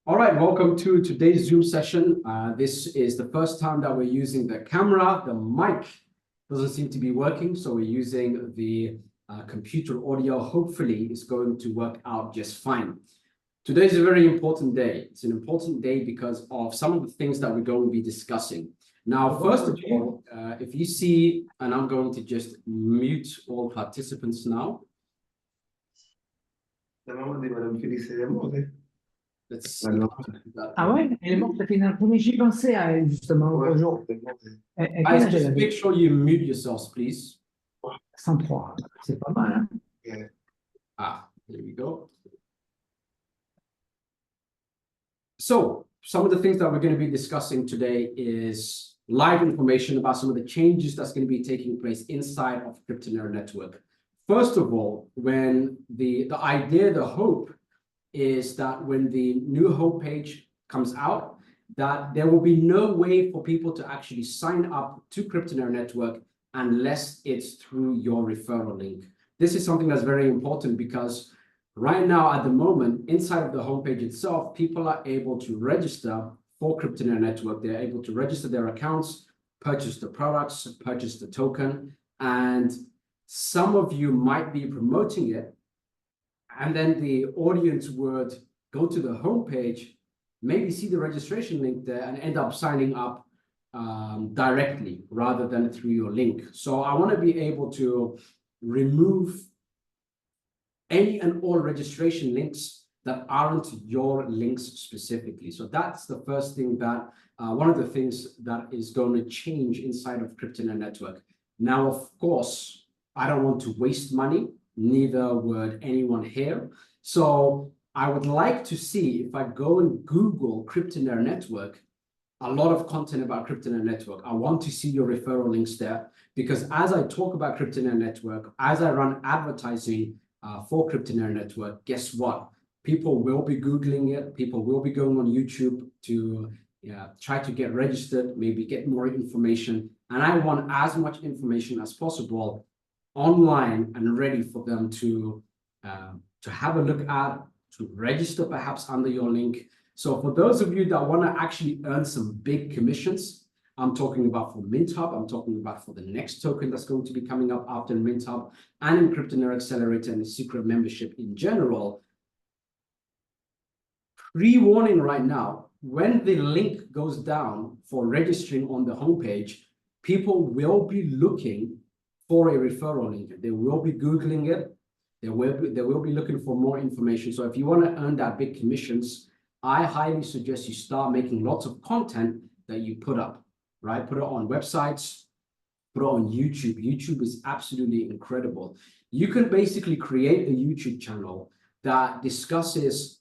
All right, welcome to today's Zoom session. This is the first time that we're using the camera. The mic doesn't seem to be working, so we're using the computer audio. Hopefully, it's going to work out just fine. Today is a very important day. It's an important day because of some of the things that we're going to be discussing. Now, first of all, if you see, and I'm going to just mute all participants now. Ah ouais, elle est morte, ça fait une info, mais j'y pensais à elle, justement, l'autre jour. Guys, just make sure you mute yourselves, please. 103, c'est pas mal, hein? Yeah. Ah, there we go. So, some of the things that we're going to be discussing today is live information about some of the changes that's going to be taking place inside of Cryptonaire network. First of all, when the idea, the hope is that when the new homepage comes out, that there will be no way for people to actually sign up to Cryptonaire network unless it's through your referral link. This is something that's very important because right now, at the moment, inside of the homepage itself, people are able to register for Cryptonaire network. They're able to register their accounts, purchase the products, purchase the token, and some of you might be promoting it, and then the audience would go to the homepage, maybe see the registration link there, and end up signing up directly rather than through your link. So I want to be able to remove any and all registration links that aren't your links specifically. So that's the first thing that, one of the things that is going to change inside of Cryptonaire network. Now, of course, I don't want to waste money, neither would anyone here. So I would like to see, if I go and Google Cryptonaire network, a lot of content about Cryptonaire network. I want to see your referral links there, because as I talk about Cryptonaire network, as I run advertising for Cryptonaire network, guess what? People will be Googling it. People will be going on YouTube to try to get registered, maybe get more information. And I want as much information as possible online and ready for them to have a look at, to register perhaps under your link. So for those of you that want to actually earn some big commissions, I'm talking about for MintHub, I'm talking about for the next token that's going to be coming up after MintHub, and in Cryptonaire Accelerator and the secret membership in general. Pre-warning right now, when the link goes down for registering on the homepage, people will be looking for a referral link. They will be Googling it. They will be looking for more information. So if you want to earn that big commissions, I highly suggest you start making lots of content that you put up, right? Put it on websites, put it on YouTube. YouTube is absolutely incredible. You can basically create a YouTube channel that discusses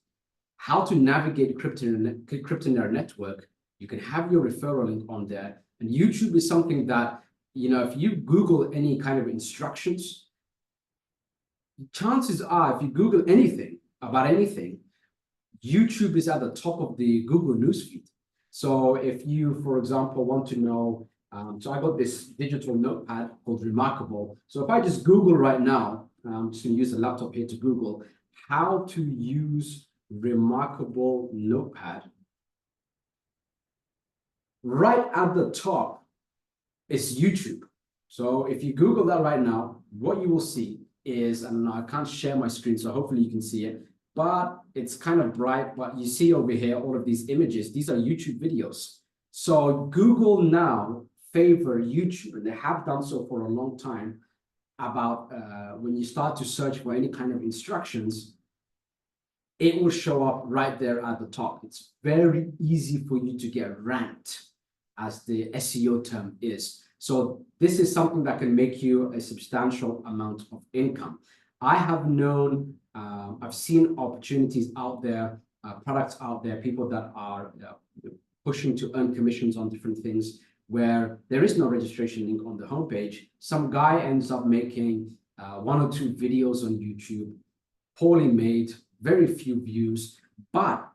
how to navigate Cryptonaire network. You can have your referral link on there. And YouTube is something that, you know, if you Google any kind of instructions, chances are if you Google anything about anything, YouTube is at the top of the Google newsfeed. So if you, for example, want to know, so I got this digital notepad called Remarkable. So if I just Google right now, I'm just going to use the laptop here to Google how to use Remarkable Notepad. Right at the top is YouTube. So if you Google that right now, what you will see is, and I can't share my screen, so hopefully you can see it, but it's kind of bright, but you see over here, all of these images, these are YouTube videos. So Google now favor YouTube, and they have done so for a long time, about when you start to search for any kind of instructions, it will show up right there at the top. It's very easy for you to get ranked, as the SEO term is. So this is something that can make you a substantial amount of income. I have known, I've seen opportunities out there, products out there, people that are pushing to earn commissions on different things where there is no registration link on the homepage. Some guy ends up making 1 or 2 videos on YouTube, poorly made, very few views, but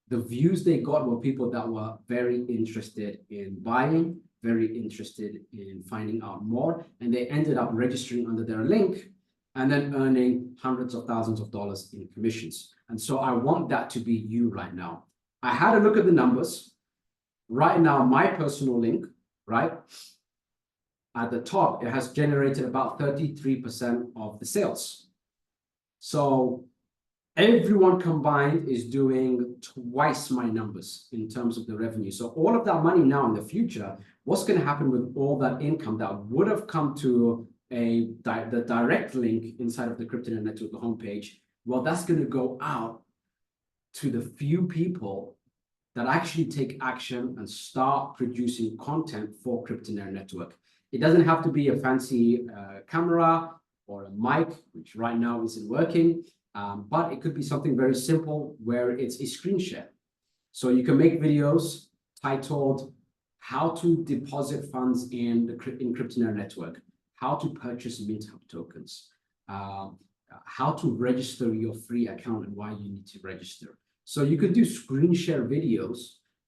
the views they got were people that were very interested in buying, very interested in finding out more, and they ended up registering under their link and then earning hundreds of thousands of dollars in commissions. And so I want that to be you right now. I had a look at the numbers. Right now, my personal link, right, at the top, it has generated about 33% of the sales. So everyone combined is doing twice my numbers in terms of the revenue. So all of that money now in the future, what's going to happen with all that income that would have come to the direct link inside of the Cryptonaire network, the homepage? Well, that's going to go out to the few people that actually take action and start producing content for Cryptonaire network. It doesn't have to be a fancy camera or a mic, which right now isn't working, but it could be something very simple where it's a screen share. So you can make videos titled how to deposit funds in the Cryptonaire network, how to purchase MintHub tokens, how to register your free account and why you need to register. So you could do screen share videos.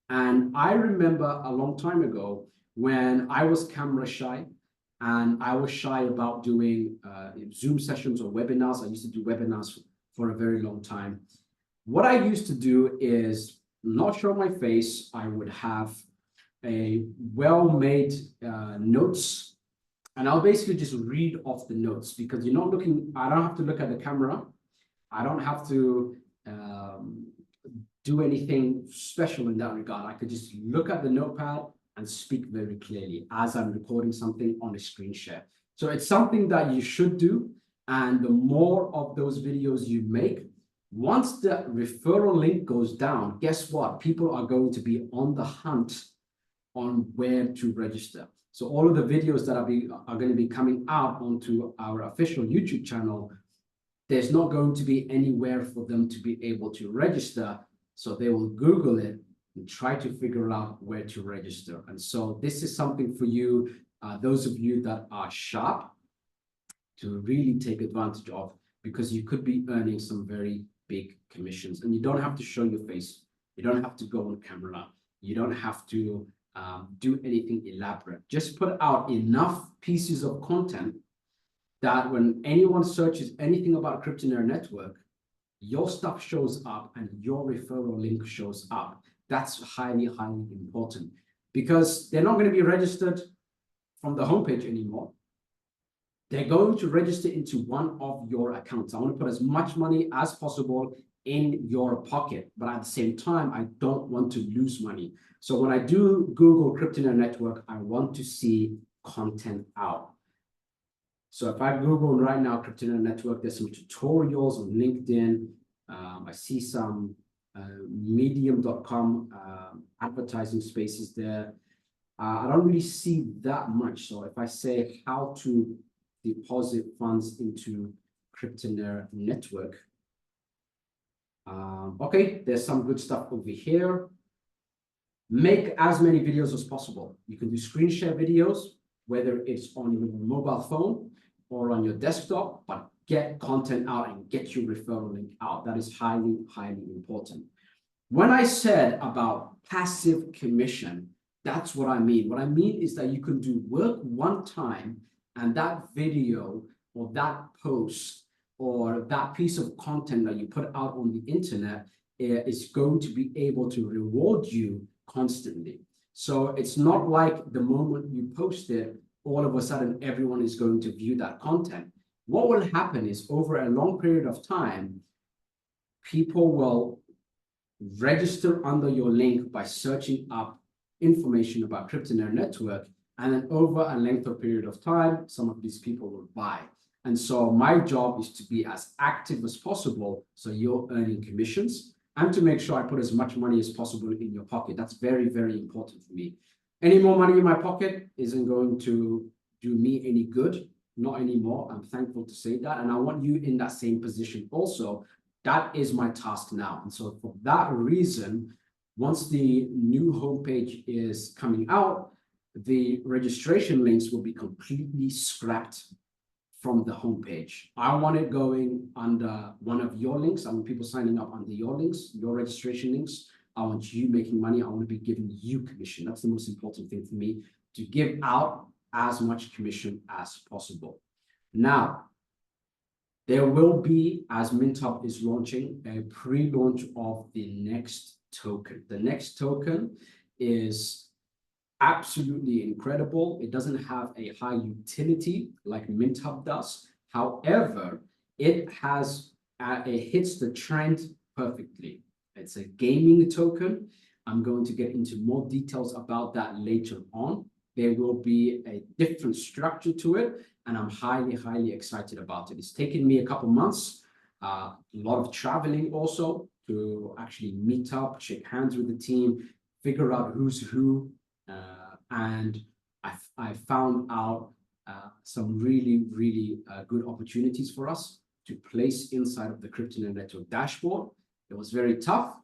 And I remember a long time ago when I was camera shy and I was shy about doing Zoom sessions or webinars. I used to do webinars for a very long time. What I used to do is not show my face. I would have a well-made notes, and I'll basically just read off the notes because you're not looking, I don't have to look at the camera. I don't have to do anything special in that regard. I could just look at the notepad and speak very clearly as I'm recording something on a screen share. So it's something that you should do. And the more of those videos you make, once the referral link goes down, guess what? People are going to be on the hunt on where to register. So all of the videos that are going to be coming out onto our official YouTube channel, there's not going to be anywhere for them to be able to register. So they will Google it and try to figure out where to register. And so this is something for you, those of you that are sharp, to really take advantage of, because you could be earning some very big commissions. And you don't have to show your face. You don't have to go on camera. You don't have to do anything elaborate. Just put out enough pieces of content that when anyone searches anything about Cryptonaire network, your stuff shows up and your referral link shows up. That's highly, highly important because they're not going to be registered from the homepage anymore. They're going to register into one of your accounts. I want to put as much money as possible in your pocket, but at the same time, I don't want to lose money. So when I do Google Cryptonaire network, I want to see content out. So if I Google right now Cryptonaire network, there's some tutorials on LinkedIn. I see some medium.com advertising spaces there. I don't really see that much. So if I say how to deposit funds into Cryptonaire network, okay, there's some good stuff over here. Make as many videos as possible. You can do screen share videos, whether it's on your mobile phone or on your desktop, but get content out and get your referral link out. That is highly, highly important. When I said about passive commission, that's what I mean. What I mean is that you can do work one time and that video or that post or that piece of content that you put out on the internet is going to be able to reward you constantly. So it's not like the moment you post it, all of a sudden everyone is going to view that content. What will happen is over a long period of time, people will register under your link by searching up information about Cryptonaire network. And then over a length of period of time, some of these people will buy. And so my job is to be as active as possible so you're earning commissions and to make sure I put as much money as possible in your pocket. That's very, very important for me. Any more money in my pocket isn't going to do me any good, not anymore. I'm thankful to say that. And I want you in that same position also. That is my task now. And so for that reason, once the new homepage is coming out, the registration links will be completely scrapped from the homepage. I want it going under one of your links. I want people signing up under your links, your registration links. I want you making money. I want to be giving you commission. That's the most important thing for me, to give out as much commission as possible. Now, there will be, as MintHub is launching, a pre-launch of the next token. The next token is absolutely incredible. It doesn't have a high utility like MintHub does. However, it hits the trend perfectly. It's a gaming token. I'm going to get into more details about that later on. There will be a different structure to it, and I'm highly, highly excited about it. It's taken me a couple months, a lot of traveling also to actually meet up, shake hands with the team, figure out who's who, and I found out some really, really good opportunities for us to place inside of the Cryptonaire network dashboard. It was very tough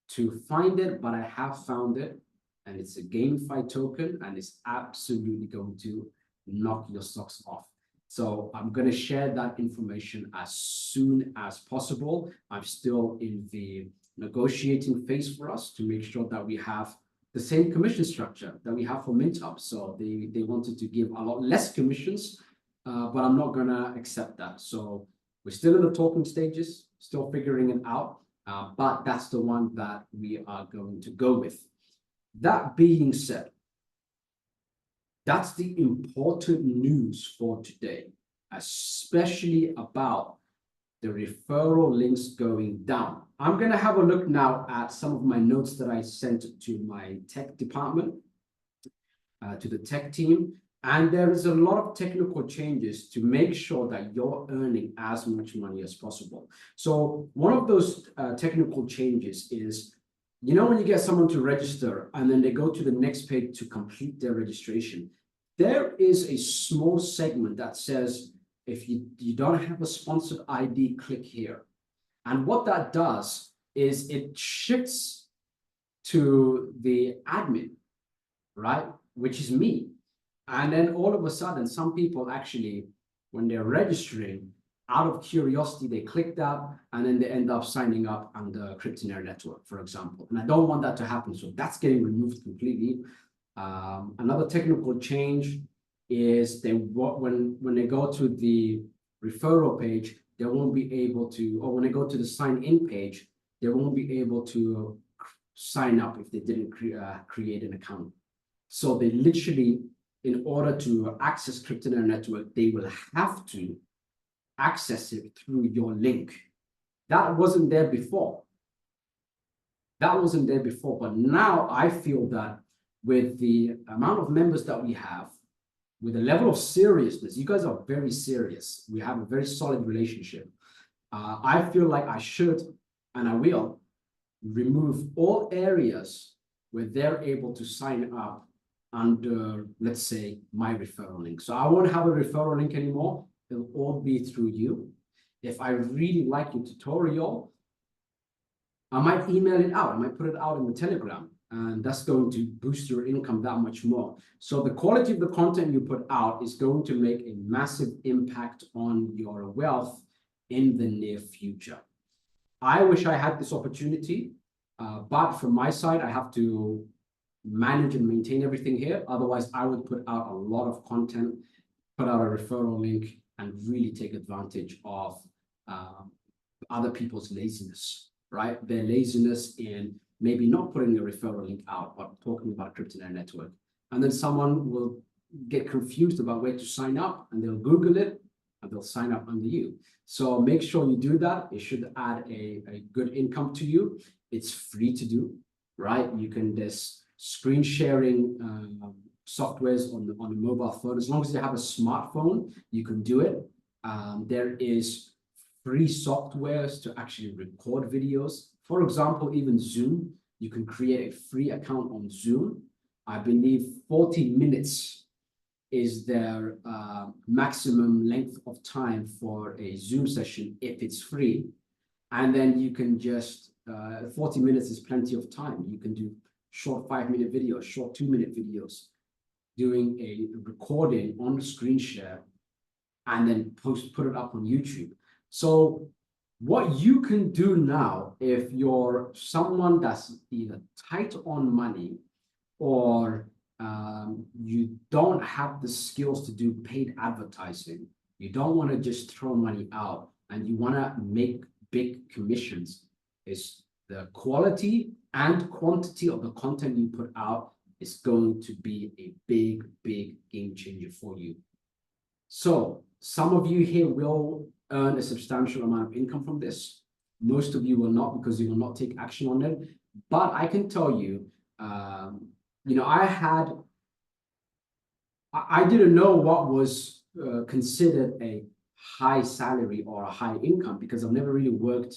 to find it, but I have found it, and it's a GameFi token, and it's absolutely going to knock your socks off. So I'm going to share that information as soon as possible. I'm still in the negotiating phase for us to make sure that we have the same commission structure that we have for MintHub. So they wanted to give a lot less commissions, but I'm not going to accept that. So we're still in the talking stages, still figuring it out, but that's the one that we are going to go with. That being said, that's the important news for today, especially about the referral links going down. I'm going to have a look now at some of my notes that I sent to my tech department, to the tech team. And there is a lot of technical changes to make sure that you're earning as much money as possible. So one of those technical changes is, you know, when you get someone to register and then they go to the next page to complete their registration, there is a small segment that says, if you don't have a sponsored ID, click here. And what that does is it shifts to the admin, right? Which is me. And then all of a sudden, some people actually, when they're registering, out of curiosity, they click that, and then they end up signing up on the Cryptonaire network, for example. And I don't want that to happen. So that's getting removed completely. Another technical change is when they go to the referral page, they won't be able to, or when they go to the sign in page, they won't be able to sign up if they didn't create an account. So they literally, in order to access Cryptonaire network, they will have to access it through your link. That wasn't there before. That wasn't there before, but now I feel that with the amount of members that we have, with the level of seriousness, you guys are very serious. We have a very solid relationship. I feel like I should, and I will, remove all areas where they're able to sign up under, let's say, my referral link. So I won't have a referral link anymore. It'll all be through you. If I really like your tutorial, I might email it out. I might put it out in the Telegram, and that's going to boost your income that much more. So the quality of the content you put out is going to make a massive impact on your wealth in the near future. I wish I had this opportunity, but from my side, I have to manage and maintain everything here. Otherwise, I would put out a lot of content, put out a referral link, and really take advantage of other people's laziness, right? Their laziness in maybe not putting a referral link out, but talking about Cryptonaire network. And then someone will get confused about where to sign up, and they'll Google it, and they'll sign up under you. So make sure you do that. It should add a good income to you. It's free to do, right? You can, there's screen sharing softwares on the mobile phone. As long as you have a smartphone, you can do it. There is free softwares to actually record videos. For example, even Zoom, you can create a free account on Zoom. I believe 40 minutes is their maximum length of time for a Zoom session if it's free. And then you can just, 40 minutes is plenty of time. You can do short 5-minute videos, short 2-minute videos, doing a recording on the screen share, and then put it up on YouTube. So what you can do now, if you're someone that's either tight on money or you don't have the skills to do paid advertising, you don't want to just throw money out, and you want to make big commissions, is the quality and quantity of the content you put out is going to be a big, big game changer for you. So some of you here will earn a substantial amount of income from this. Most of you will not, because you will not take action on it. But I can tell you, you know, I didn't know what was considered a high salary or a high income, because I've never really worked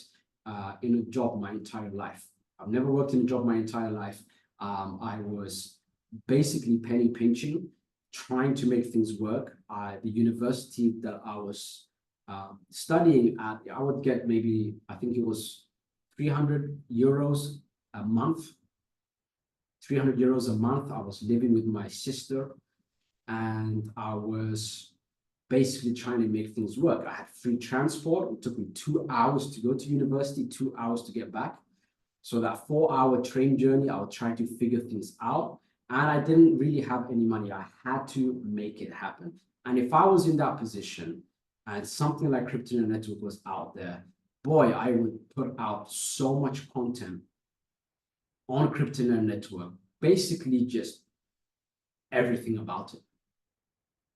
in a job my entire life. I've never worked in a job my entire life. I was basically penny pinching, trying to make things work. The university that I was studying at, I would get maybe, I think it was 300 euros a month. 300 euros a month. I was living with my sister, and I was basically trying to make things work. I had free transport. It took me 2 hours to go to university, 2 hours to get back. So that 4-hour train journey, I was trying to figure things out. And I didn't really have any money. I had to make it happen. And if I was in that position and something like Cryptonaire Network was out there, boy, I would put out so much content on Cryptonaire Network, basically just everything about it.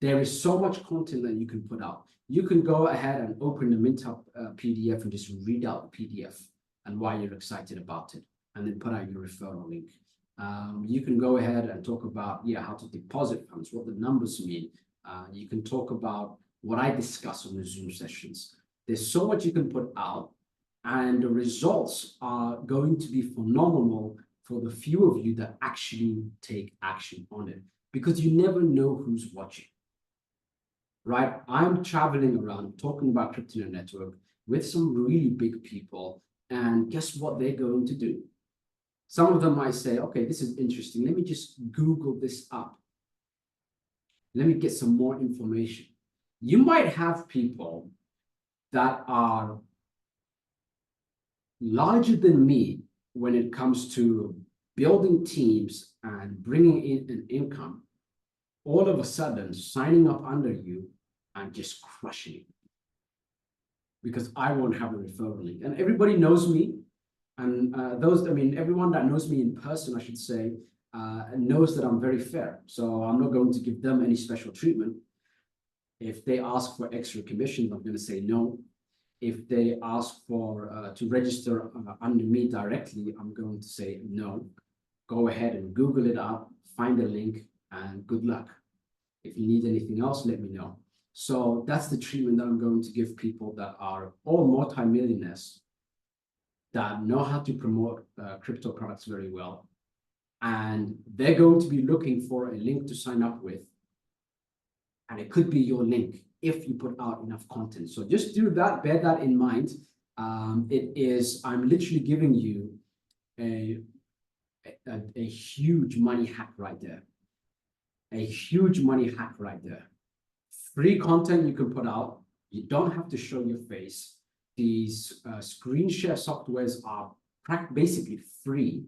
There is so much content that you can put out. You can go ahead and open the Mintup PDF and just read out the PDF and why you're excited about it, and then put out your referral link. You can go ahead and talk about, how to deposit funds, what the numbers mean. You can talk about what I discuss on the Zoom sessions. There's so much you can put out, and the results are going to be phenomenal for the few of you that actually take action on it, because you never know who's watching. Right? I'm traveling around talking about Cryptonaire Network with some really big people, and guess what they're going to do? Some of them might say, okay, this is interesting. Let me just Google this up. Let me get some more information. You might have people that are larger than me when it comes to building teams and bringing in an income, all of a sudden signing up under you and just crushing it, because I won't have a referral link. And everybody knows me. And everyone that knows me in person, I should say, knows that I'm very fair. So I'm not going to give them any special treatment. If they ask for extra commissions, I'm going to say no. If they ask for to register under me directly, I'm going to say no. Go ahead and Google it up, find a link, and good luck. If you need anything else, let me know. So that's the treatment that I'm going to give people that are all multimillionaires, that know how to promote crypto products very well. And they're going to be looking for a link to sign up with. And it could be your link if you put out enough content. So just do that, bear that in mind. I'm literally giving you a huge money hack right there. A huge money hack right there. Free content you can put out. You don't have to show your face. These screen share softwares are basically free,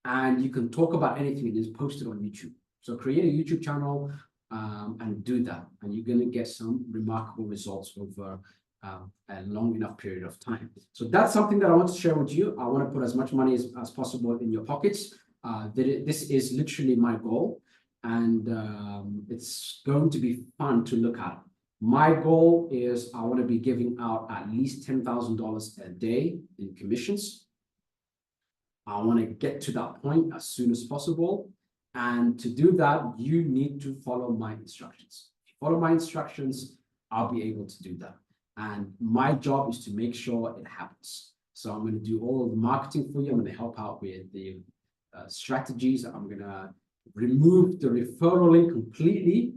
and you can talk about anything and just post it on YouTube. So create a YouTube channel and do that, and you're going to get some remarkable results over a long enough period of time. So that's something that I want to share with you. I want to put as much money as possible in your pockets. This is literally my goal, and it's going to be fun to look at. My goal is I want to be giving out at least $10,000 a day in commissions. I want to get to that point as soon as possible. And to do that, you need to follow my instructions. If you follow my instructions, I'll be able to do that. And my job is to make sure it happens. So I'm going to do all the marketing for you. I'm going to help out with the strategies. I'm going to remove the referral link completely.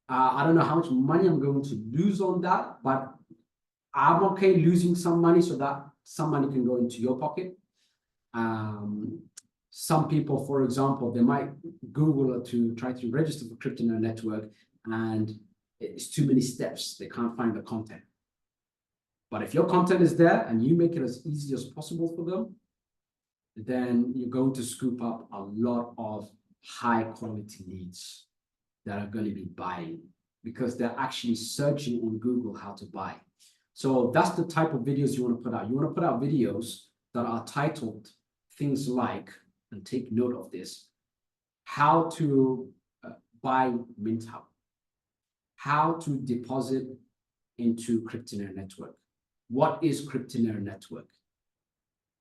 I don't know how much money I'm going to lose on that, but I'm okay losing some money so that some money can go into your pocket. Some people, for example, they might Google to try to register for Cryptonaire Network, and it's too many steps. They can't find the content. But if your content is there and you make it as easy as possible for them, then you're going to scoop up a lot of high quality leads that are going to be buying, because they're actually searching on Google how to buy. So that's the type of videos you want to put out. You want to put out videos that are titled things like, and take note of this, how to buy MintHub, how to deposit into Cryptonaire network, what is Cryptonaire network,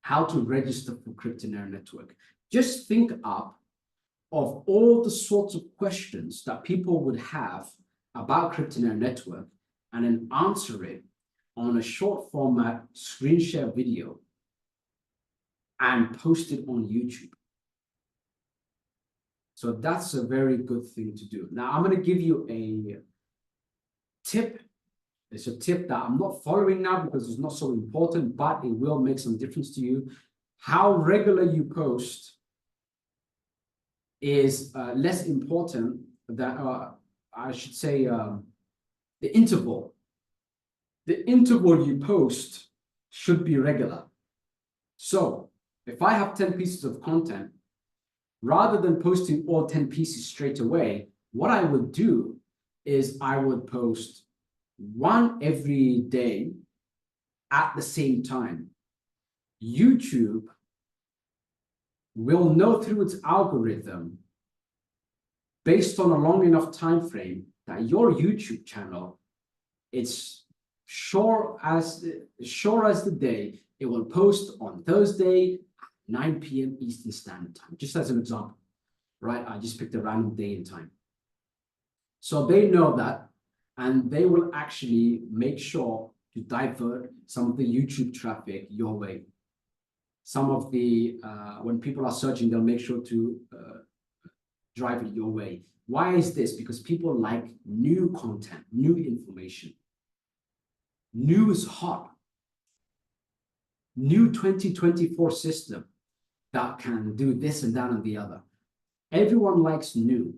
how to register for Cryptonaire network. Just think up of all the sorts of questions that people would have about Cryptonaire network and then answer it on a short format screen share video and post it on YouTube. So that's a very good thing to do. Now I'm going to give you a tip. It's a tip that I'm not following now because it's not so important, but it will make some difference to you. How regular you post is less important than, I should say, the interval. The interval you post should be regular. So if I have 10 pieces of content, rather than posting all 10 pieces straight away, what I would do is I would post one every day at the same time. YouTube will know through its algorithm, based on a long enough time frame, that your YouTube channel, it's sure as the day, it will post on Thursday, 9 p.m. Eastern Standard Time, just as an example, right? I just picked a random day and time. So they know that, and they will actually make sure to divert some of the YouTube traffic your way. Some of the, when people are searching, they'll make sure to drive it your way. Why is this? Because people like new content, new information. New is hot. New 2024 system that can do this and that and the other. Everyone likes new.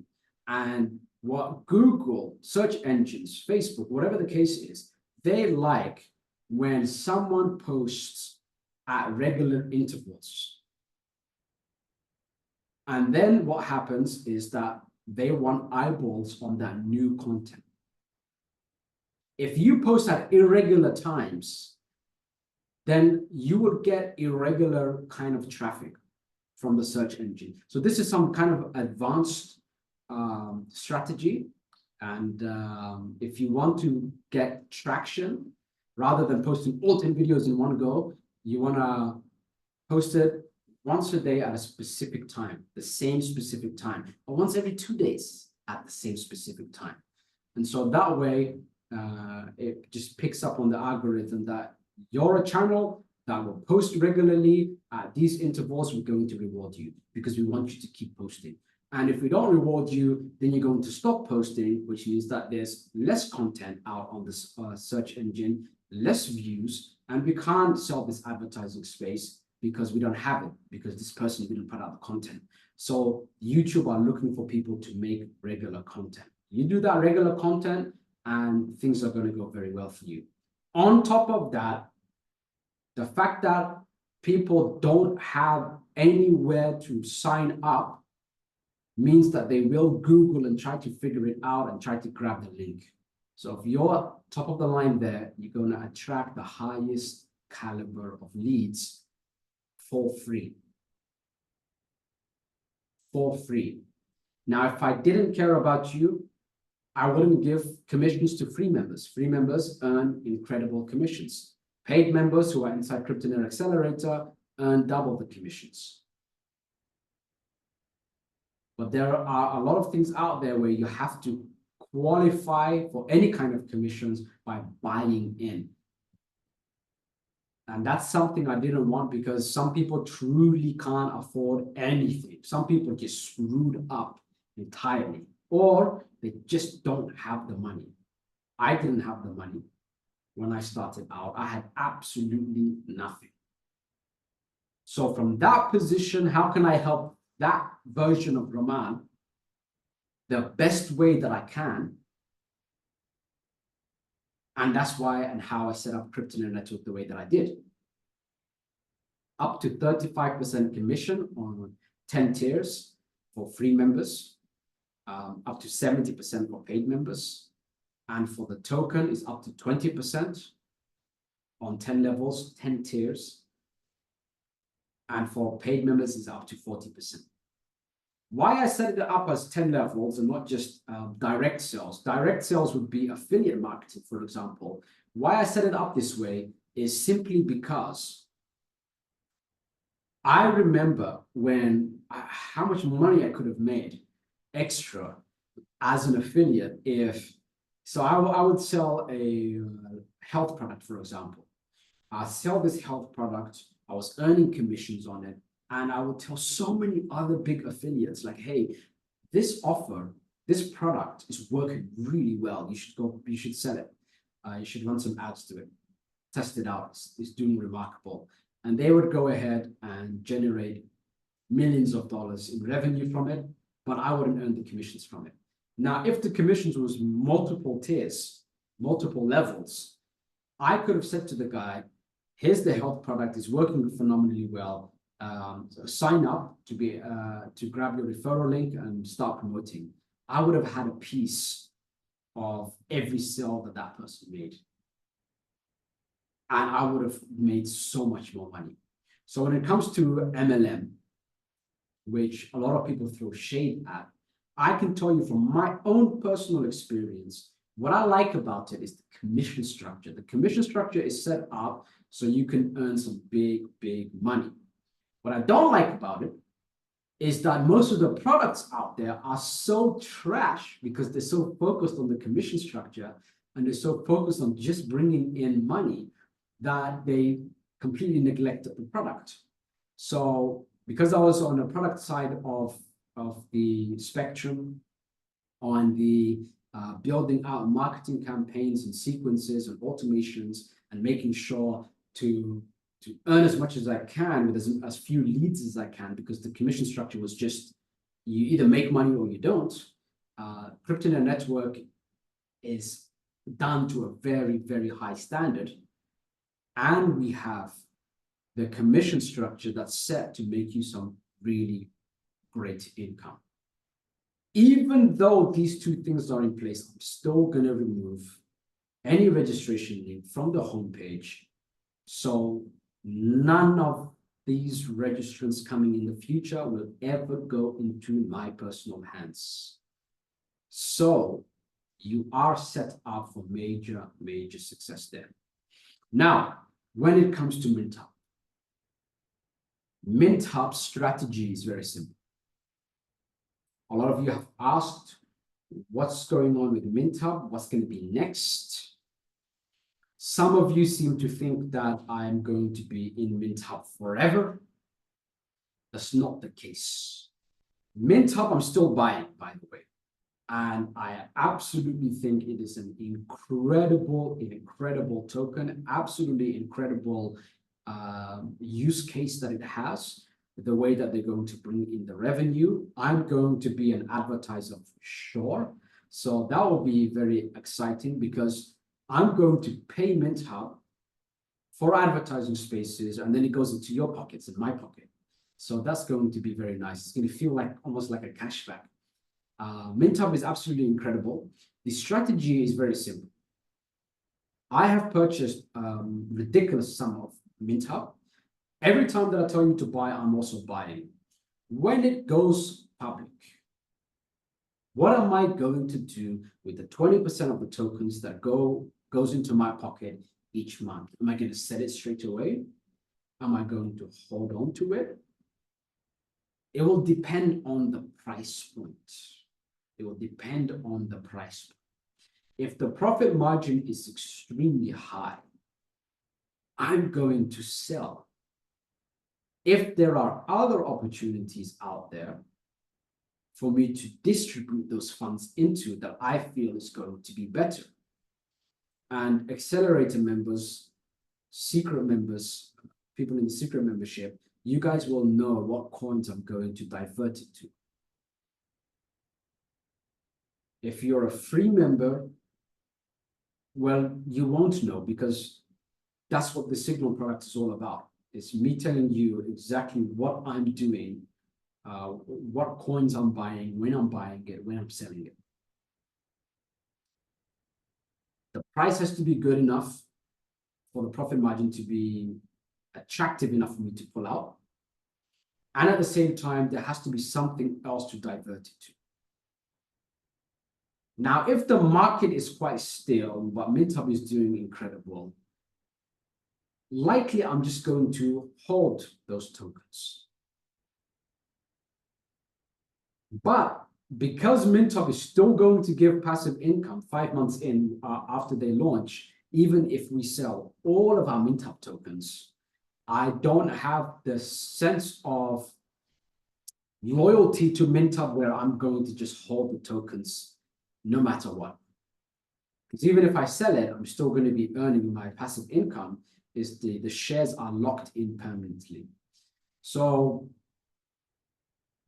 And what Google, search engines, Facebook, whatever the case is, they like when someone posts at regular intervals. And then what happens is that they want eyeballs on that new content. If you post at irregular times, then you will get irregular kind of traffic from the search engine. So this is some kind of advanced strategy. And if you want to get traction, rather than posting all 10 videos in one go, you want to post it once a day at a specific time, the same specific time, or once every 2 days at the same specific time. And so that way, it just picks up on the algorithm that you're a channel that will post regularly at these intervals. We're going to reward you because we want you to keep posting. And if we don't reward you, then you're going to stop posting, which means that there's less content out on this search engine, less views, and we can't sell this advertising space because we don't have it, because this person didn't put out the content. So YouTube are looking for people to make regular content. You do that regular content and things are going to go very well for you. On top of that, the fact that people don't have anywhere to sign up means that they will Google and try to figure it out and try to grab the link. So if you're top of the line there, you're going to attract the highest caliber of leads for free. For free. Now, if I didn't care about you, I wouldn't give commissions to free members. Free members earn incredible commissions. Paid members who are inside Cryptonaire Accelerator earn double the commissions. But there are a lot of things out there where you have to qualify for any kind of commissions by buying in. And that's something I didn't want because some people truly can't afford anything. Some people get screwed up entirely, or they just don't have the money. I didn't have the money when I started out. I had absolutely nothing. So from that position, how can I help that version of Rahman the best way that I can? And that's why and how I set up Cryptonaire Network the way that I did. Up to 35% commission on 10 tiers for free members, up to 70% for paid members. And for the token is up to 20% on 10 levels, 10 tiers. And for paid members, it's up to 40%. Why I set it up as 10 levels and not just direct sales. Direct sales would be affiliate marketing, for example. Why I set it up this way is simply because I remember how much money I could have made extra as an affiliate I would sell a health product, for example. I sell this health product, I was earning commissions on it, and I would tell so many other big affiliates like, hey, this product is working really well. You should sell it. You should run some ads to it, test it out. It's doing remarkable. And they would go ahead and generate millions of dollars in revenue from it, but I wouldn't earn the commissions from it. Now, if the commissions was multiple tiers, multiple levels, I could have said to the guy, here's the health product, it's working phenomenally well. Sign up to grab your referral link and start promoting. I would have had a piece of every sale that person made. And I would have made so much more money. So when it comes to MLM, which a lot of people throw shade at, I can tell you from my own personal experience, what I like about it is the commission structure. The commission structure is set up so you can earn some big, big money. What I don't like about it is that most of the products out there are so trash because they're so focused on the commission structure and they're so focused on just bringing in money that they completely neglected the product. So because I was on the product side of the spectrum, on the building out marketing campaigns and sequences and automations and making sure to earn as much as I can with as few leads as I can, because the commission structure was just, you either make money or you don't. Cryptonaire network is done to a very, very high standard. And we have the commission structure that's set to make you some really great income. Even though these two things are in place, I'm still going to remove any registration link from the homepage. So none of these registrants coming in the future will ever go into my personal hands. So you are set up for major, major success there. Now, when it comes to MintHub, MintHub's strategy is very simple. A lot of you have asked what's going on with MintHub, what's going to be next. Some of you seem to think that I'm going to be in MintHub forever. That's not the case. MintHub, I'm still buying, by the way. And I absolutely think it is an incredible token, absolutely incredible use case that it has, the way that they're going to bring in the revenue. I'm going to be an advertiser for sure. So that will be very exciting because I'm going to pay MintHub for advertising spaces, and then it goes into your pockets and my pocket. So that's going to be very nice. It's going to feel like almost like a cashback. MintHub is absolutely incredible. The strategy is very simple. I have purchased ridiculous sum of MintHub. Every time that I tell you to buy, I'm also buying. When it goes public, what am I going to do with the 20% of the tokens that goes into my pocket each month? Am I going to set it straight away? Am I going to hold on to it? It will depend on the price point. It will depend on the price point. If the profit margin is extremely high, I'm going to sell. If there are other opportunities out there for me to distribute those funds into that I feel is going to be better, and accelerator members, secret members, people in the secret membership, you guys will know what coins I'm going to divert it to. If you're a free member, well, you won't know, because that's what the Signal product is all about. It's me telling you exactly what I'm doing, what coins I'm buying, when I'm buying it, when I'm selling it. The price has to be good enough for the profit margin to be attractive enough for me to pull out. And at the same time, there has to be something else to divert it to. Now, if the market is quite still, but MintHub is doing incredible, likely I'm just going to hold those tokens. But because MintHub is still going to give passive income 5 months in after they launch, even if we sell all of our MintHub tokens, I don't have the sense of loyalty to MintHub where I'm going to just hold the tokens no matter what. Because even if I sell it, I'm still going to be earning my passive income. Is the shares are locked in permanently. So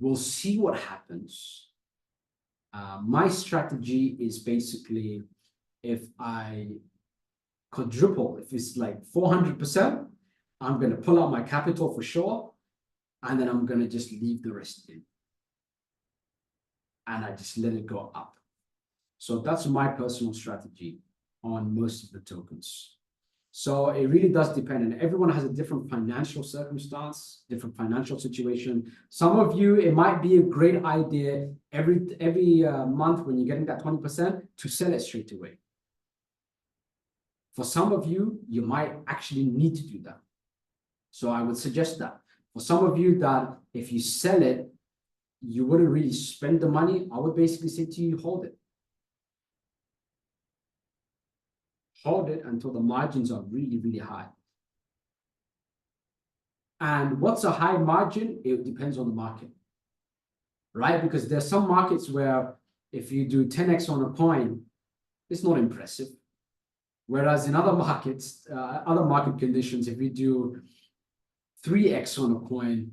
we'll see what happens. My strategy is basically, if I quadruple, if it's like 400%, I'm going to pull out my capital for sure, and then I'm going to just leave the rest in. And I just let it go up. So that's my personal strategy on most of the tokens. So it really does depend, and everyone has a different financial circumstance, different financial situation. Some of you, it might be a great idea every month when you're getting that 20% to sell it straight away. For some of you, you might actually need to do that. So I would suggest that. For some of you that if you sell it, you wouldn't really spend the money, I would basically say to you, hold it. Hold it until the margins are really, really high. And what's a high margin? It depends on the market, right? Because there's some markets where if you do 10x on a coin, it's not impressive. Whereas in other markets, other market conditions, if you do 3x on a coin,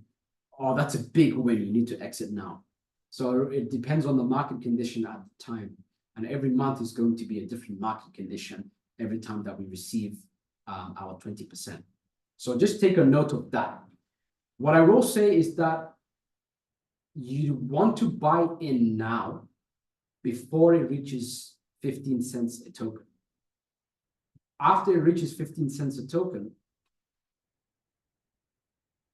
oh, that's a big win. You need to exit now. So it depends on the market condition at the time. And every month is going to be a different market condition every time that we receive our 20%. So just take a note of that. What I will say is that you want to buy in now before it reaches 15 cents a token. After it reaches 15 cents a token,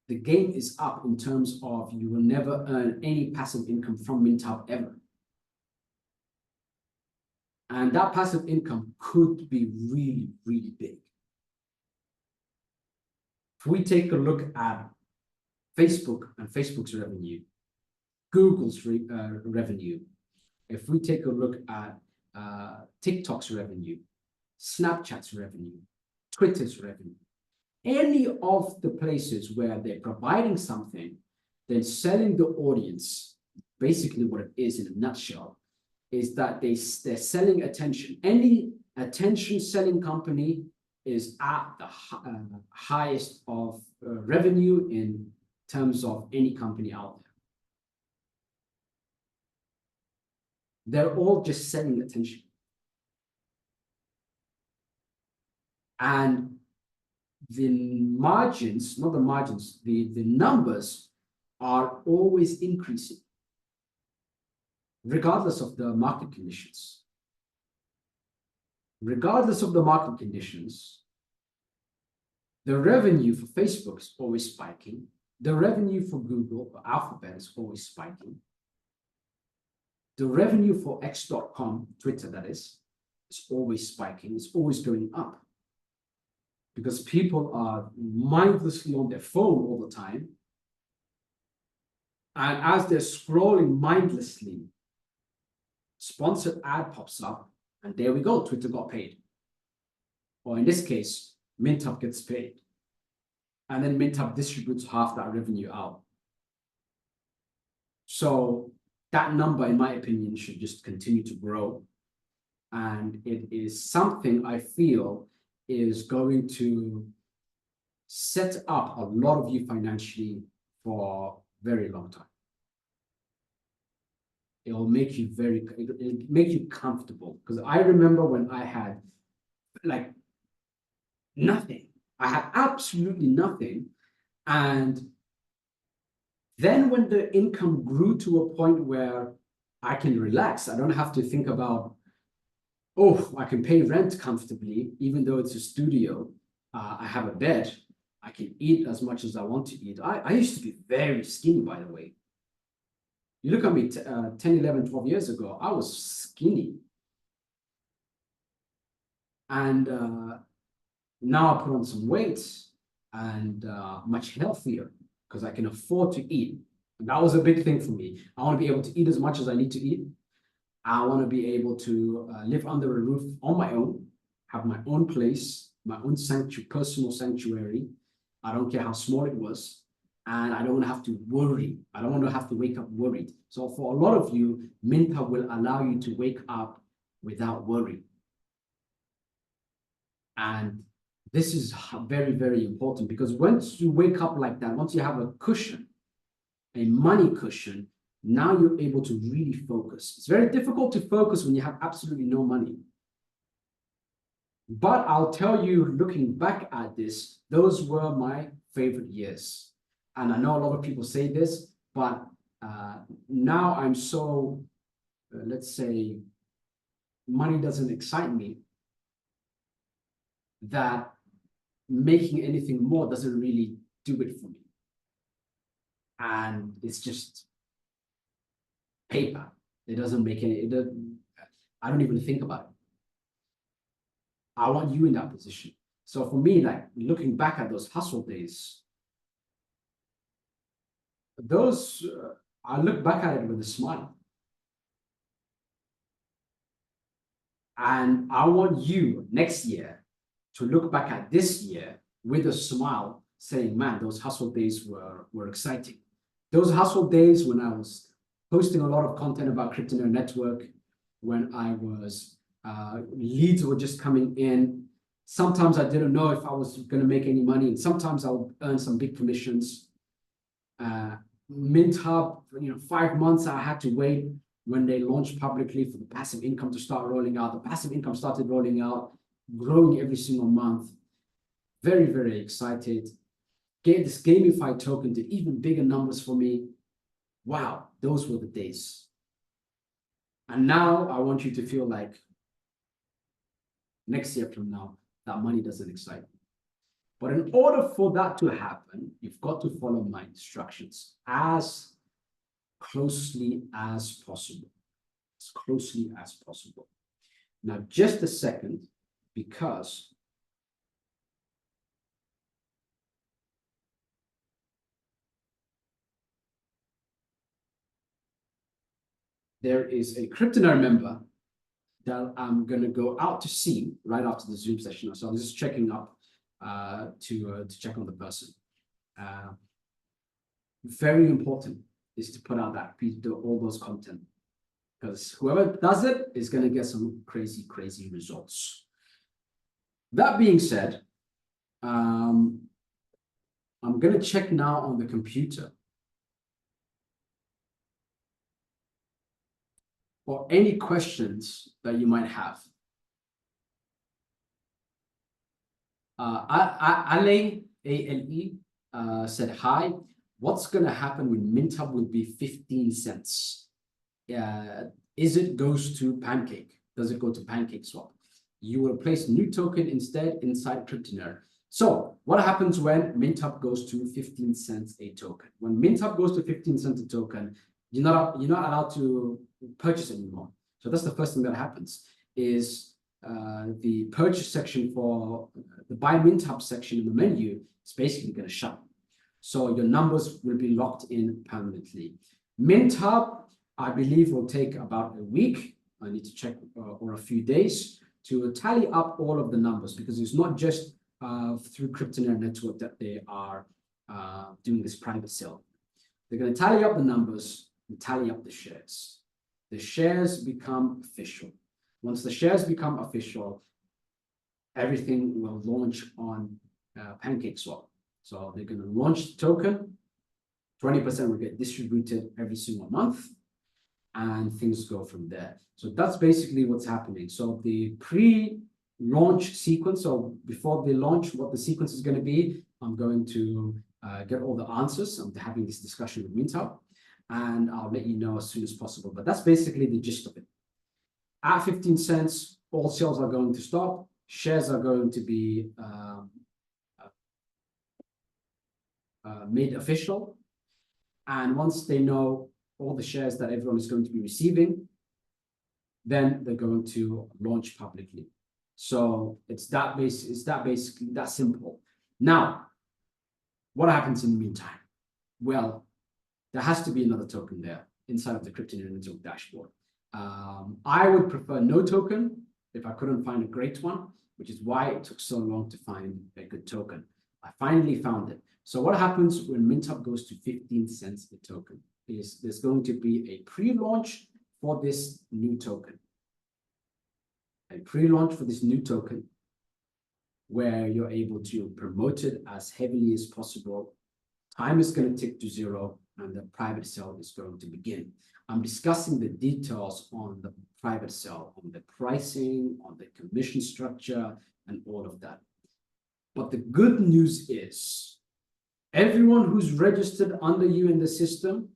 the game is up in terms of you will never earn any passive income from MintHub ever. And that passive income could be really, really big. If we take a look at Facebook and Facebook's revenue, Google's revenue, if we take a look at TikTok's revenue, Snapchat's revenue, Twitter's revenue, any of the places where they're providing something, then selling the audience, basically what it is in a nutshell, is that they're selling attention. Any attention selling company is at the highest of revenue in terms of any company out there. They're all just selling attention. And the margins, not the margins, the numbers are always increasing, regardless of the market conditions. Regardless of the market conditions, the revenue for Facebook is always spiking. The revenue for Google or Alphabet is always spiking. The revenue for X.com, Twitter that is always spiking. It's always going up. Because people are mindlessly on their phone all the time. And as they're scrolling mindlessly, sponsored ad pops up, and there we go, Twitter got paid. Or in this case, MintHub gets paid. And then MintHub distributes half that revenue out. So that number, in my opinion, should just continue to grow. And it is something I feel is going to set up a lot of you financially for a very long time. It'll make you it'll make you comfortable. Because I remember when I had like nothing. I had absolutely nothing. And then when the income grew to a point where I can relax, I don't have to think about, oh, I can pay rent comfortably, even though it's a studio. I have a bed. I can eat as much as I want to eat. I used to be very skinny, by the way. You look at me 10, 11, 12 years ago, I was skinny. And now I put on some weight and much healthier because I can afford to eat. And that was a big thing for me. I want to be able to eat as much as I need to eat. I want to be able to live under a roof on my own, have my own place, my own personal sanctuary. I don't care how small it was. And I don't want to have to worry. I don't want to have to wake up worried. So for a lot of you, Minta will allow you to wake up without worry. And this is very, very important because once you wake up like that, once you have a cushion, a money cushion, now you're able to really focus. It's very difficult to focus when you have absolutely no money. But I'll tell you, looking back at this, those were my favorite years. And I know a lot of people say this, but now I'm so, let's say, money doesn't excite me, that making anything more doesn't really do it for me. And it's just paper. It doesn't make any, I don't even think about it. I want you in that position. So for me, like looking back at those hustle days, I look back at it with a smile. And I want you next year to look back at this year with a smile, saying, man, those hustle days were exciting. Those hustle days when I was posting a lot of content about Cryptonaire Network, when I was, leads were just coming in. Sometimes I didn't know if I was going to make any money, and sometimes I would earn some big commissions. Mint Hub, 5 months I had to wait when they launched publicly for the passive income to start rolling out. The passive income started rolling out, growing every single month. Very, very excited. Get this gamified token did even bigger numbers for me. Wow, those were the days. And now I want you to feel like next year from now, that money doesn't excite me. But in order for that to happen, you've got to follow my instructions as closely as possible. As closely as possible. Now, just a second, because there is a Cryptonaire member that I'm going to go out to see right after the Zoom session. So I'm just checking up to check on the person. Very important is to put out that all those content, because whoever does it is going to get some crazy, crazy results. That being said, I'm going to check now on the computer for any questions that you might have. Ale, A-L-E, said, hi, what's going to happen when Mint Hub will be 15 cents? Is it goes to Pancake? Does it go to Pancake Swap? You will place new token instead inside Cryptonaire. So what happens when Mint Hub goes to 15 cents a token? When Mint Hub goes to 15 cents a token, you're not allowed to purchase anymore. So that's the first thing that happens is the purchase section for the buy Mint Hub section in the menu is basically going to shut. So your numbers will be locked in permanently. Mint Hub, I believe, will take about a week. I need to check, or a few days to tally up all of the numbers, because it's not just through Cryptonaire Network that they are doing this private sale. They're going to tally up the numbers and tally up the shares. The shares become official. Once the shares become official, everything will launch on PancakeSwap. So they're going to launch the token. 20% will get distributed every single month, and things go from there. So that's basically what's happening. So the pre-launch sequence, so before they launch, what the sequence is going to be, I'm going to get all the answers. I'm having this discussion with Mint Hub, and I'll let you know as soon as possible. But that's basically the gist of it. At 15 cents, all sales are going to stop. Shares are going to be made official. And once they know all the shares that everyone is going to be receiving, then they're going to launch publicly. So it's basically that simple. Now, what happens in the meantime? Well, there has to be another token there inside of the Cryptonaire network dashboard. I would prefer no token if I couldn't find a great one, which is why it took so long to find a good token. I finally found it. So what happens when MintUp goes to 15 cents a token is there's going to be a pre-launch for this new token. A pre-launch for this new token where you're able to promote it as heavily as possible. Time is going to tick to zero and the private sale is going to begin. I'm discussing the details on the private sale, on the pricing, on the commission structure, and all of that. But the good news is everyone who's registered under you in the system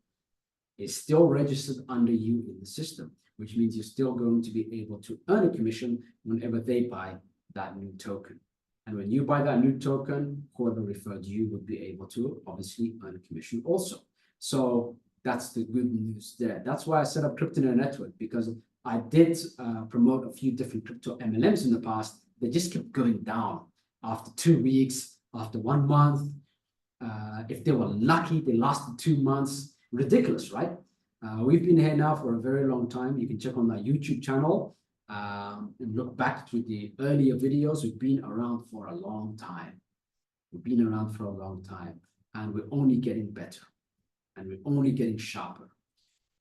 is still registered under you in the system, which means you're still going to be able to earn a commission whenever they buy that new token. And when you buy that new token, whoever referred you would be able to obviously earn a commission also. So that's the good news there. That's why I set up Cryptonaire Network, because I did promote a few different crypto MLMs in the past. They just kept going down after 2 weeks, after 1 month. If they were lucky, they lasted 2 months. Ridiculous, right? We've been here now for a very long time. You can check on our YouTube channel and look back to the earlier videos. We've been around for a long time. We've been around for a long time, and we're only getting better, and we're only getting sharper.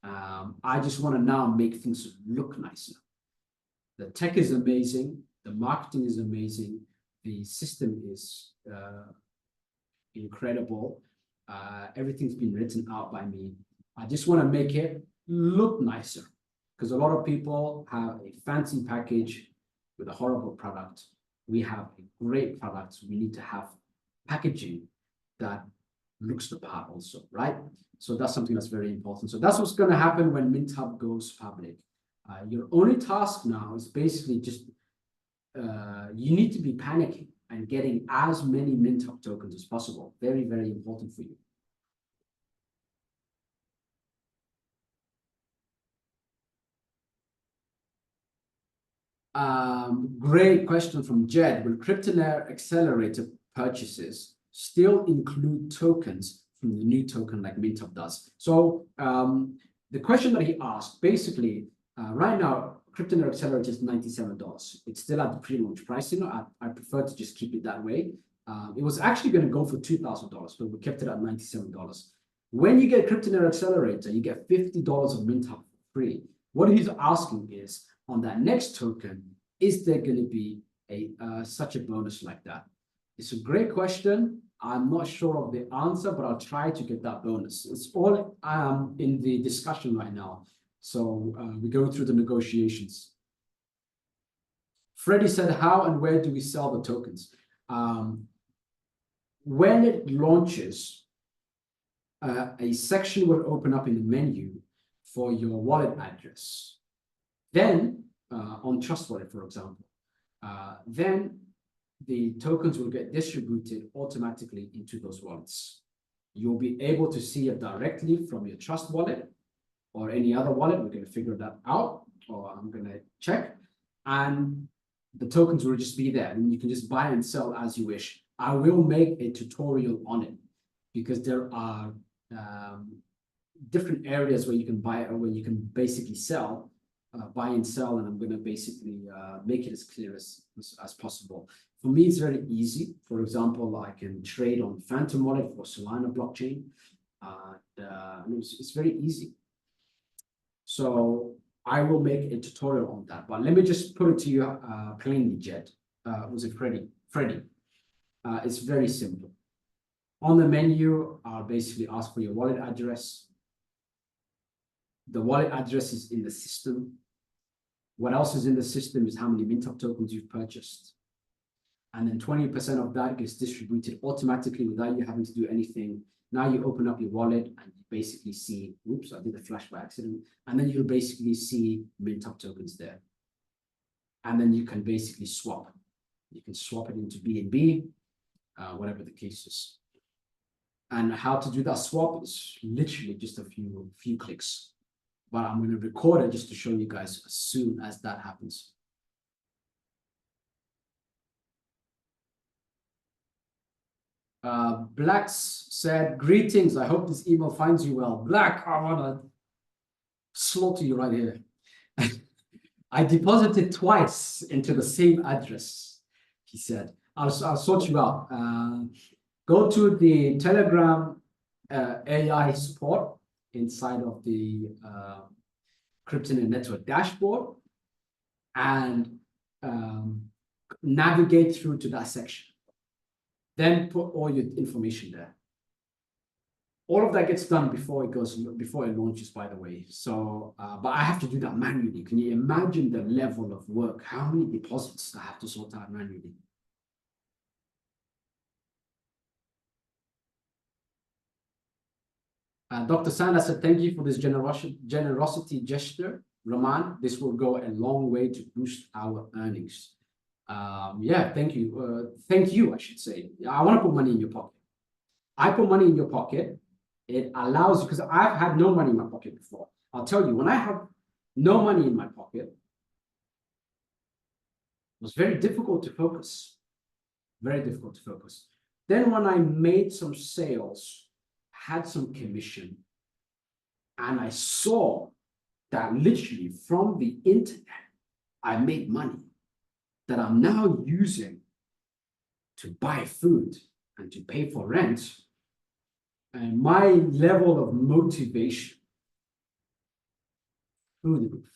I just want to now make things look nicer. The tech is amazing. The marketing is amazing. The system is incredible. Everything's been written out by me. I just want to make it look nicer, because a lot of people have a fancy package with a horrible product. We have a great product. We need to have packaging that looks the part also, right? So that's something that's very important. So that's what's going to happen when MintHub goes public. Your only task now is basically just you need to be panicking and getting as many MintHub tokens as possible. Very, very important for you. Great question from Jed. Will Cryptonaire accelerator purchases still include tokens from the new token like MintUp does? So the question that he asked, basically, right now, Cryptonaire accelerator is $97. It's still at the pre-launch pricing. I prefer to just keep it that way. It was actually going to go for $2,000, but we kept it at $97. When you get Cryptonaire accelerator, you get $50 of MintUp free. What he's asking is, on that next token, is there going to be such a bonus like that? It's a great question. I'm not sure of the answer, but I'll try to get that bonus. It's all in the discussion right now. So we go through the negotiations. Freddie said, how and where do we sell the tokens? When it launches, a section will open up in the menu for your wallet address. Then on Trust Wallet, for example, then the tokens will get distributed automatically into those wallets. You'll be able to see it directly from your Trust Wallet or any other wallet. We're going to figure that out, or I'm going to check. And the tokens will just be there, and you can just buy and sell as you wish. I will make a tutorial on it, because there are different areas where you can buy or where you can basically sell. Buy and sell, and I'm going to basically make it as clear as possible. For me, it's very easy. For example, I can trade on Phantom Wallet for Solana blockchain. And it's very easy. So I will make a tutorial on that. But let me just put it to you plainly, Jed. Was it Freddie? Freddie. It's very simple. On the menu, I'll basically ask for your wallet address. The wallet address is in the system. What else is in the system is how many MintUp tokens you've purchased. And then 20% of that gets distributed automatically without you having to do anything. Now you open up your wallet and you basically see, oops, I did a flash by accident. And then you'll basically see MintUp tokens there. And then you can basically swap. You can swap it into BNB, whatever the case is. And how to do that swap is literally just a few clicks. But I'm going to record it just to show you guys as soon as that happens. Blacks said, greetings. I hope this email finds you well. Black, I want to slaughter you right here. I deposited twice into the same address, he said. I'll sort you out. Go to the Telegram AI support inside of the Cryptonaire network dashboard and navigate through to that section. Then put all your information there. All of that gets done before it launches, by the way. So, but I have to do that manually. Can you imagine the level of work? How many deposits I have to sort out manually? Dr. Sanders said, thank you for this generosity gesture, Rahman. This will go a long way to boost our earnings. Yeah, thank you. Thank you, I should say. I want to put money in your pocket. I put money in your pocket. It allows you, because I've had no money in my pocket before. I'll tell you, when I have no money in my pocket, it was very difficult to focus. Very difficult to focus. Then when I made some sales, had some commission, and I saw that literally from the internet, I made money that I'm now using to buy food and to pay for rent, and my level of motivation through the roof.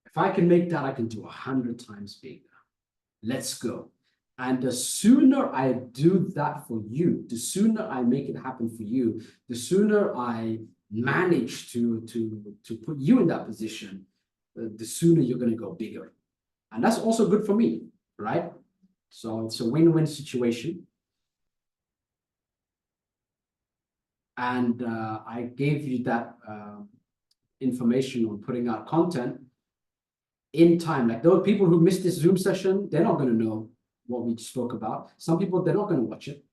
If I can make that, I can do 100 times bigger. Let's go. And the sooner I do that for you, the sooner I make it happen for you, the sooner I manage to put you in that position, the sooner you're going to go bigger. And that's also good for me, right? So it's a win-win situation. And I gave you that information on putting out content in time. Like those people who missed this Zoom session, they're not going to know what we spoke about. Some people, they're not going to watch it.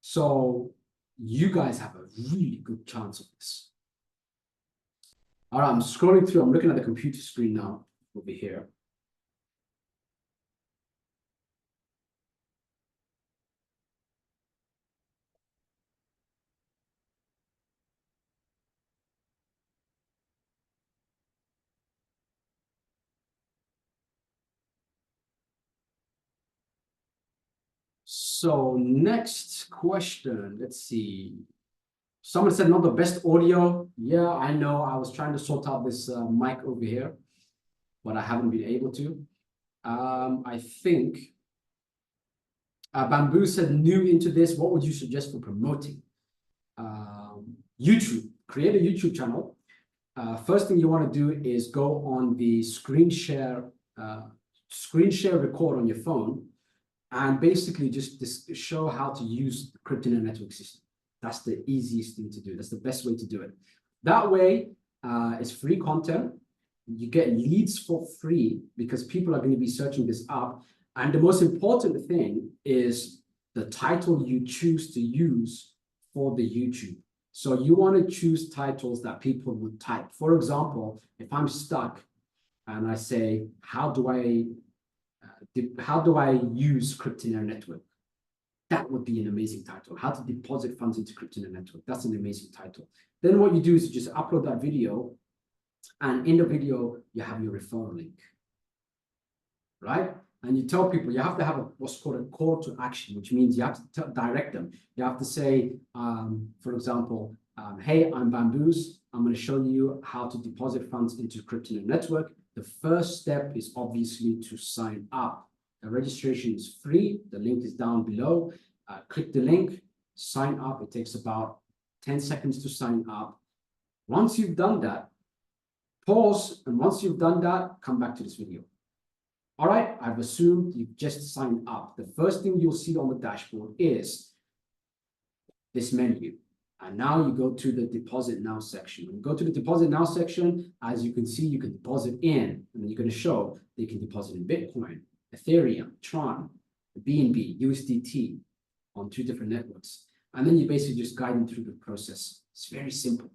So you guys have a really good chance of this. All right, I'm scrolling through. I'm looking at the computer screen now over here. So next question, let's see. Someone said not the best audio. Yeah, I know. I was trying to sort out this mic over here, but I haven't been able to. I think Bamboo said new into this. What would you suggest for promoting? YouTube. Create a YouTube channel. First thing you want to do is go on the screen share record on your phone, and basically just show how to use the Cryptonaire network system. That's the easiest thing to do. That's the best way to do it. That way, it's free content. You get leads for free because people are going to be searching this up. And the most important thing is the title you choose to use for the YouTube. So you want to choose titles that people would type. For example, if I'm stuck and I say, how do I use Cryptonaire network? That would be an amazing title. How to deposit funds into Cryptonaire network. That's an amazing title. Then what you do is you just upload that video, and in the video, you have your referral link, right? And you tell people you have to have what's called a call to action, which means you have to direct them. You have to say, for example, hey, I'm Bamboos. I'm going to show you how to deposit funds into Cryptonaire network. The first step is obviously to sign up. The registration is free. The link is down below. Click the link, sign up. It takes about 10 seconds to sign up. Once you've done that, pause. And once you've done that, come back to this video. All right, I've assumed you've just signed up. The first thing you'll see on the dashboard is this menu. And now you go to the deposit now section. When you go to the deposit now section, as you can see, you can deposit in, and then you're going to show that you can deposit in Bitcoin, Ethereum, Tron, BNB, USDT, on 2 different networks. And then you basically just guide them through the process. It's very simple,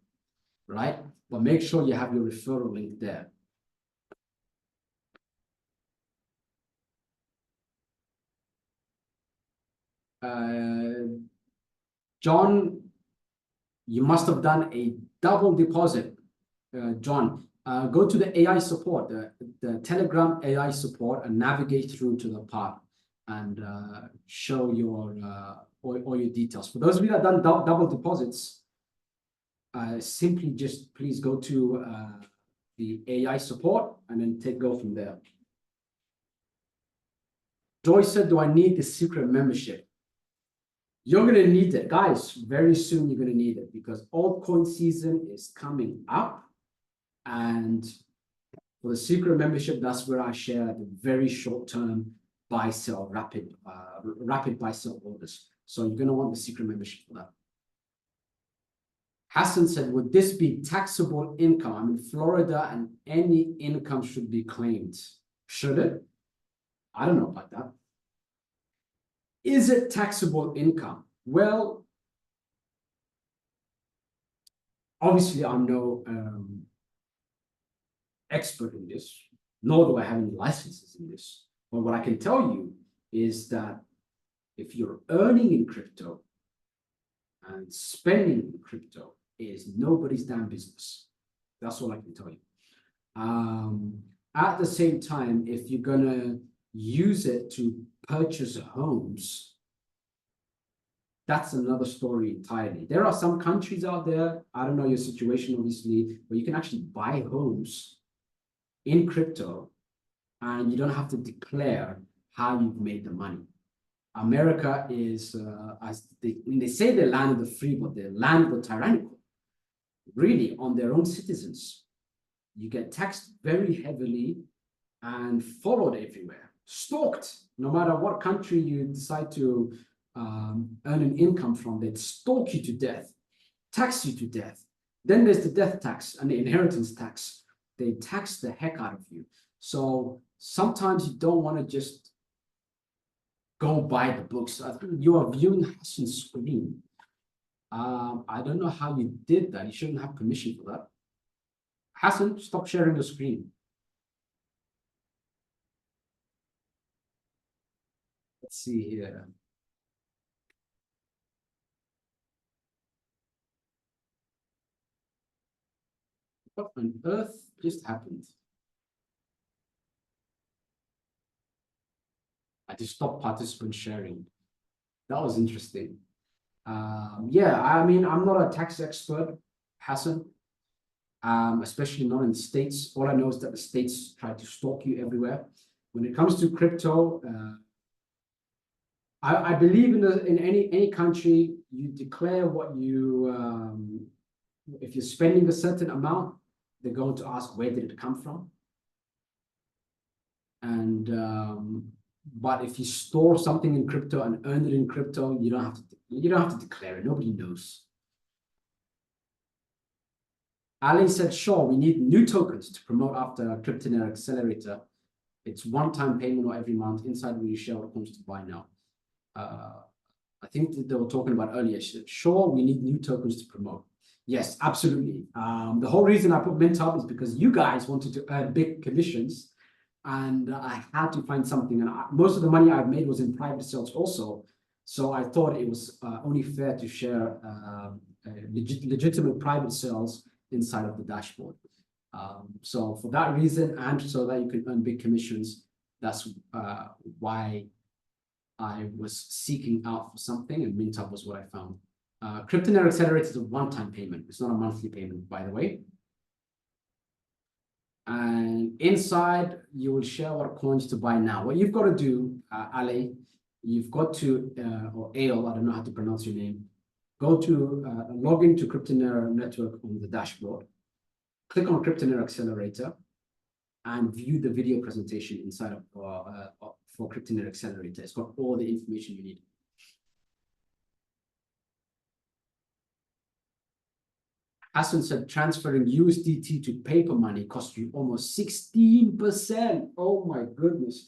right? But make sure you have your referral link there. John, you must have done a double deposit. John, go to the AI support, the Telegram AI support, and navigate through to the part and show your all your details. For those of you that done double deposits, simply just please go to the AI support and then go from there. Joyce said, do I need the secret membership? You're going to need it, guys. Very soon you're going to need it because altcoin season is coming up. And for the secret membership, that's where I share the very short-term buy-sell, rapid buy-sell orders. So you're going to want the secret membership for that. Hassan said, would this be taxable income? I'm in Florida and any income should be claimed. Should it? I don't know about that. Is it taxable income? Well, obviously I'm no expert in this, nor do I have any licenses in this. But what I can tell you is that if you're earning in crypto and spending in crypto is nobody's damn business. That's all I can tell you. At the same time, if you're gonna use it to purchase homes, that's another story entirely. There are some countries out there, I don't know your situation obviously, where you can actually buy homes in crypto and you don't have to declare how you've made the money. America is, as they say, the land of the free, but the land of the tyrannical, really on their own citizens. You get taxed very heavily and followed everywhere, stalked. No matter what country you decide to earn an income from, they'd stalk you to death, tax you to death. Then there's the death tax and the inheritance tax. They tax the heck out of you. So sometimes you don't want to just go buy the books. You are viewing Hassan's screen. I don't know how you did that. You shouldn't have permission for that. Hassan, stop sharing your screen. Let's see here. What on earth just happened? I just stopped participant sharing. That was interesting. Yeah, I mean, I'm not a tax expert, Hassan, especially not in the States. All I know is that the States try to stalk you everywhere. When it comes to crypto, I believe in any country, you declare what you, if you're spending a certain amount, they're going to ask where did it come from. And but if you store something in crypto and earn it in crypto, you don't have to declare it. Nobody knows. Ali said, sure, we need new tokens to promote after Cryptonaire Accelerator. It's one-time payment or every month. Inside we share what comes to buy now. I think that they were talking about earlier. Sure, we need new tokens to promote. Yes, absolutely. The whole reason I put Mint up is because you guys wanted to earn big commissions. And I had to find something, and most of the money I've made was in private sales also. So I thought it was only fair to share legitimate private sales inside of the dashboard. So for that reason, and so that you can earn big commissions, that's why I was seeking out for something, and Mintup was what I found. Cryptonaire Accelerator is a one-time payment. It's not a monthly payment, by the way. And inside, you will share what coins to buy now. What you've got to do, Ali, you've got to, or Ale, I don't know how to pronounce your name, go to log into Cryptonaire Network on the dashboard, click on Cryptonaire Accelerator, and view the video presentation inside of for Cryptonaire Accelerator. It's got all the information you need. Hassan said transferring USDT to paper money costs you almost 16%. Oh my goodness.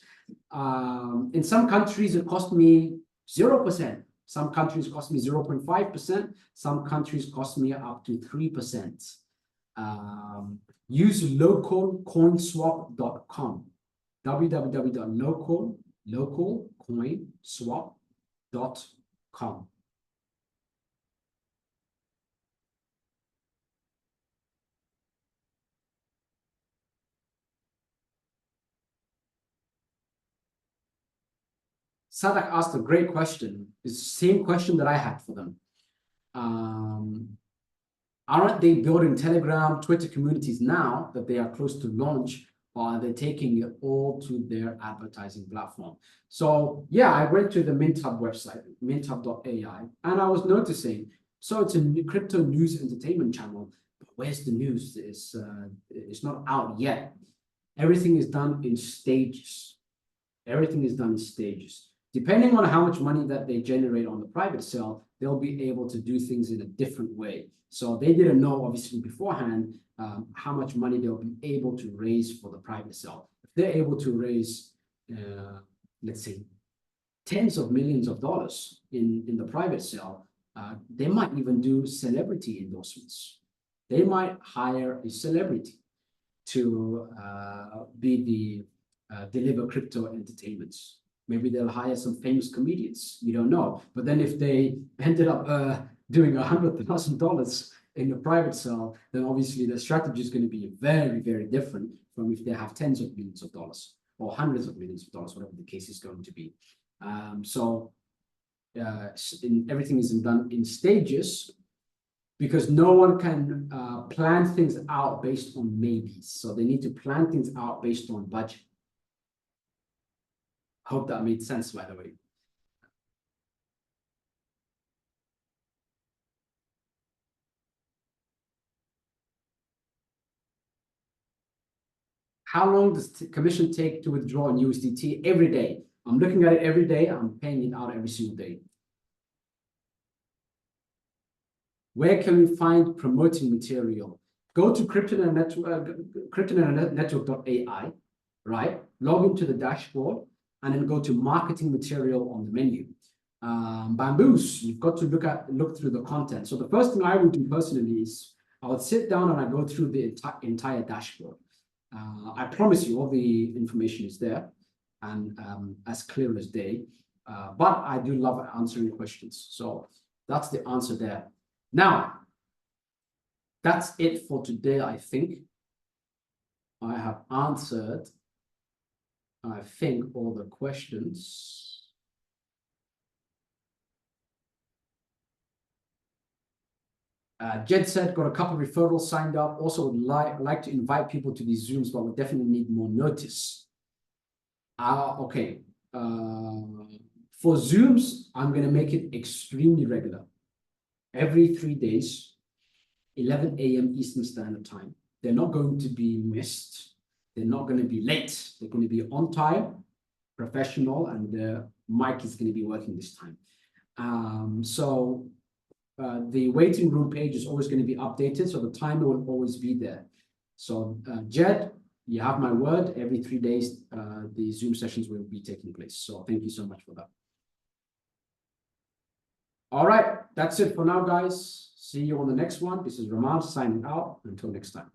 In some countries, it cost me 0%. Some countries cost me 0.5%. Some countries cost me up to 3%. Use localcoinswap.com. www.localcoinswap.com. Sadak asked a great question. It's the same question that I had for them. Aren't they building Telegram, Twitter communities now that they are close to launch, or are they taking it all to their advertising platform? So yeah, I went to the MintHub website, minthub.ai, and I was noticing, so it's a crypto news entertainment channel, but where's the news? It's not out yet. Everything is done in stages. Everything is done in stages. Depending on how much money that they generate on the private sale, they'll be able to do things in a different way. So they didn't know, obviously, beforehand, how much money they'll be able to raise for the private sale. If they're able to raise, let's say, tens of millions of dollars in the private sale, they might even do celebrity endorsements. They might hire a celebrity to be the deliver crypto entertainments. Maybe they'll hire some famous comedians. You don't know. But then if they ended up doing $100,000 in the private sale, then obviously the strategy is going to be very, very different from if they have tens of millions of dollars or hundreds of millions of dollars, whatever the case is going to be. Everything is done in stages because no one can plan things out based on maybes. So they need to plan things out based on budget. Hope that made sense, by the way. How long does the commission take to withdraw in USDT? Every day. I'm looking at it every day. I'm paying it out every single day. Where can we find promoting material? Go to cryptonaire.network.ai, right? Log into the dashboard and then go to marketing material on the menu. Bamboos, you've got to look through the content. So the first thing I would do personally is I would sit down and I go through the entire dashboard. I promise you all the information is there and as clear as day. But I do love answering questions. So that's the answer there. Now, that's it for today, I think. I have answered, I think, all the questions. Jed said, got a couple of referrals signed up. Also would like to invite people to these Zooms, but we definitely need more notice. Okay. For Zooms, I'm going to make it extremely regular. Every 3 days, 11 a.m. Eastern Standard Time. They're not going to be missed. They're not going to be late. They're going to be on time, professional, and the mic is going to be working this time. The waiting room page is always going to be updated, so the timer will always be there. So, Jed, you have my word. Every 3 days, the Zoom sessions will be taking place. So thank you so much for that. All right, that's it for now, guys. See you on the next one. This is Rahman signing out. Until next time.